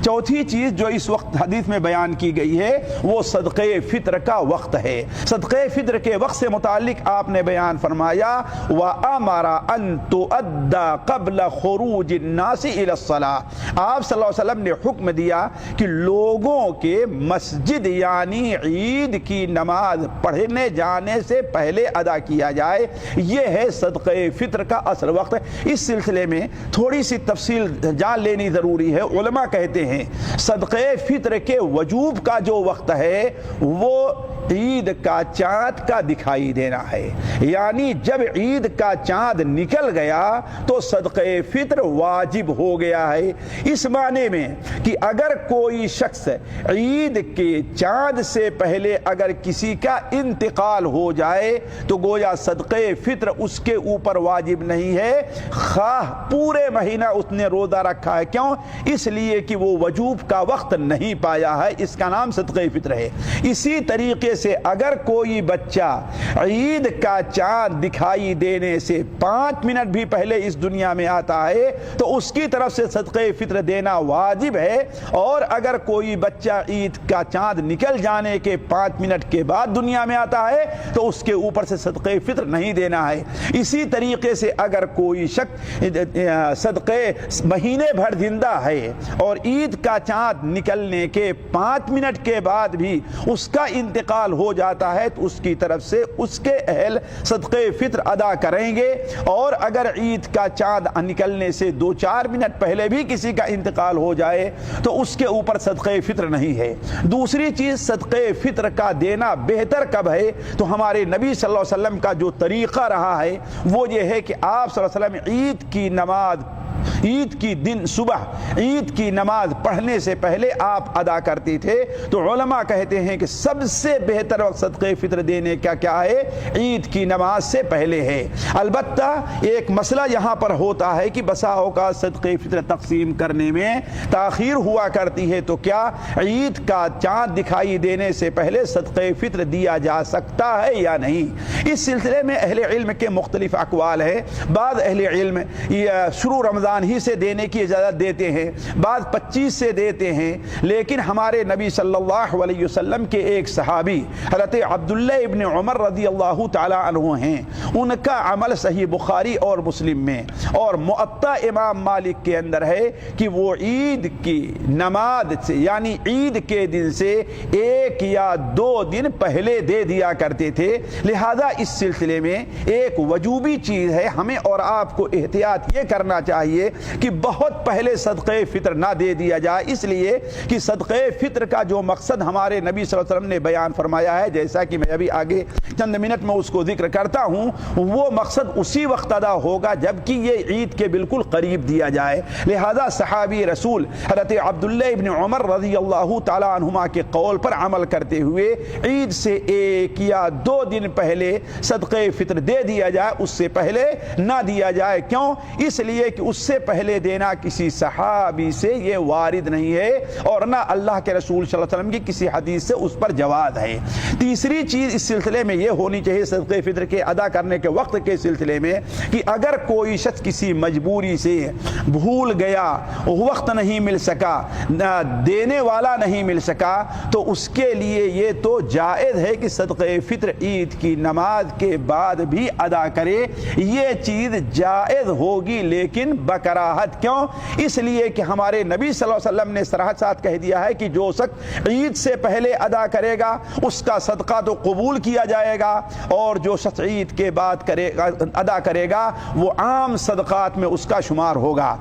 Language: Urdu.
چوتھی چیز جو اس وقت حدیث میں بیان کی گئی ہے وہ صدقے فطر کا وقت ہے۔ صدقے فطر کے وقت سے متعلق آپ نے بیان فرمایا وَأَمَرَ أَن تُؤَدَّى قَبْلَ خُرُوجِ النَّاسِ إِلَى الصَّلَاةِ۔ آپ صلی اللہ علیہ وسلم نے حکم دیا کہ لوگوں کے مسجد یعنی عید کی نماز پڑھنے جانے سے پہلے ادا کیا جائے، یہ ہے صدقے فطر کا اصل وقت۔ اس سلسلے میں تھوڑی سی تفصیل جان لینی ضروری ہے۔ علماء کہتے ہیں صدقے فطر کے وجوب کا جو وقت ہے وہ عید کا چاند کا دکھائی دینا ہے، یعنی جب عید کا چاند نکل گیا تو صدقے فطر واجب ہو گیا ہے، اس معنی میں کہ اگر کوئی شخص عید کے چاند سے پہلے اگر کسی کا انتقال ہو جائے تو گویا صدقے فطر اس کے اوپر واجب نہیں ہے، خواہ پورے مہینہ اس نے روزہ رکھا ہے، کیوں؟ اس لیے کہ وہ وجوب کا وقت نہیں پایا ہے، اس کا نام صدقے فطر ہے۔ اسی طریقے سے اگر کوئی بچہ عید کا چاند دکھائی دینے سے 5 منٹ بھی پہلے اس دنیا میں آتا ہے تو اس کی طرف سے صدقے فطر دینا واجب ہے، اور اگر کوئی بچہ عید کا چاند نکل جانے کے 5 منٹ کے بعد دنیا میں آتا ہے تو اس کے اوپر سے صدقے فطر نہیں دینا ہے۔ اسی طریقے سے اگر کوئی شخص صدقے مہینے بھر زندہ ہے اور عید کا چاند نکلنے کے 5 منٹ کے بعد بھی اس کا انتقال ہو جاتا ہے تو اس کی طرف سے اس کے اہل صدقے فطر ادا کریں گے، اور اگر عید کا چاند نکلنے سے 2-4 منٹ پہلے بھی کسی کا انتقال ہو جائے تو اس کے اوپر صدقے فطر نہیں ہے۔ دوسری چیز صدقے فطر کا دینا بہتر کب ہے تو ہمارے نبی صلی اللہ علیہ وسلم کا جو طریقہ رہا ہے وہ یہ ہے کہ آپ صلی اللہ علیہ وسلم عید کی نماز عید کی دن صبح عید کی نماز پڑھنے سے پہلے آپ ادا کرتے تھے، تو علماء کہتے ہیں کہ سب سے بہتر وقت صدقے فطر دینے کا کیا ہے؟ عید کی نماز سے پہلے ہے۔ البتہ ایک مسئلہ یہاں پر ہوتا ہے کہ بسا اوقات صدقے فطر تقسیم کرنے میں تاخیر ہوا کرتی ہے، تو کیا عید کا چاند دکھائی دینے سے پہلے صدقے فطر دیا جا سکتا ہے یا نہیں؟ اس سلسلے میں اہل علم کے مختلف اقوال ہیں۔ بعض اہل علم شروع رمضان ہی سے دینے کی اجازت دیتے ہیں، بعض 25 سے دیتے ہیں، لیکن ہمارے نبی صلی اللہ علیہ وسلم کے ایک صحابی حضرت عبداللہ ابن عمر رضی اللہ تعالی عنہ ہیں، ان کا عمل صحیح بخاری اور مسلم میں اور موطا امام مالک کے اندر ہے کہ وہ عید کی نماز سے یعنی عید کے دن سے 1 یا 2 دن پہلے دے دیا کرتے تھے۔ لہذا اس سلسلے میں ایک وجوبی چیز ہے، ہمیں اور آپ کو احتیاط یہ کرنا چاہیے کہ بہت پہلے صدقے فطر نہ دے دیا جائے، اس لیے کہ صدقے فطر کا جو مقصد ہمارے نبی صلی اللہ علیہ وسلم نے بیان فرمایا ہے، جیسا کہ میں ابھی آگے چند منٹ میں اس کو ذکر کرتا ہوں، وہ مقصد اسی وقت ادا ہوگا جبکہ یہ عید کے بالکل قریب دیا جائے۔ لہذا صحابی رسول حضرت عبداللہ ابن عمر رضی اللہ تعالی عنہما کے قول پر عمل کرتے ہوئے عید سے 1 یا 2 دن پہلے صدقے فطر دے دیا جائے، اس سے پہلے نہ دیا جائے۔ کیوں؟ اس لیے کہ اس سے پہلے دینا کسی صحابی سے یہ وارد نہیں ہے، اور نہ اللہ کے رسول صلی اللہ علیہ وسلم کی کسی حدیث سے اس پر جواز ہے۔ تیسری چیز اس سلسلے میں یہ ہونی چاہیے صدقے فطر کے ادا کرنے کے وقت کے سلسلے میں کہ اگر کوئی شخص کسی مجبوری سے بھول گیا، وقت نہیں مل سکا، دینے والا نہیں مل سکا، تو اس کے لیے یہ تو جائز ہے کہ صدقے فطر عید کی نماز کے بعد بھی ادا کرے، یہ چیز جائز ہوگی لیکن بکراہت۔ کیوں؟ اس لیے کہ ہمارے نبی صلی اللہ علیہ وسلم نے صراحت ساتھ کہہ دیا ہے کہ جو شخص عید سے پہلے ادا کرے گا اس کا صدقہ تو قبول کیا جائے گا، اور جو شخص عید کے بعد ادا کرے گا وہ عام صدقات میں اس کا شمار ہوگا۔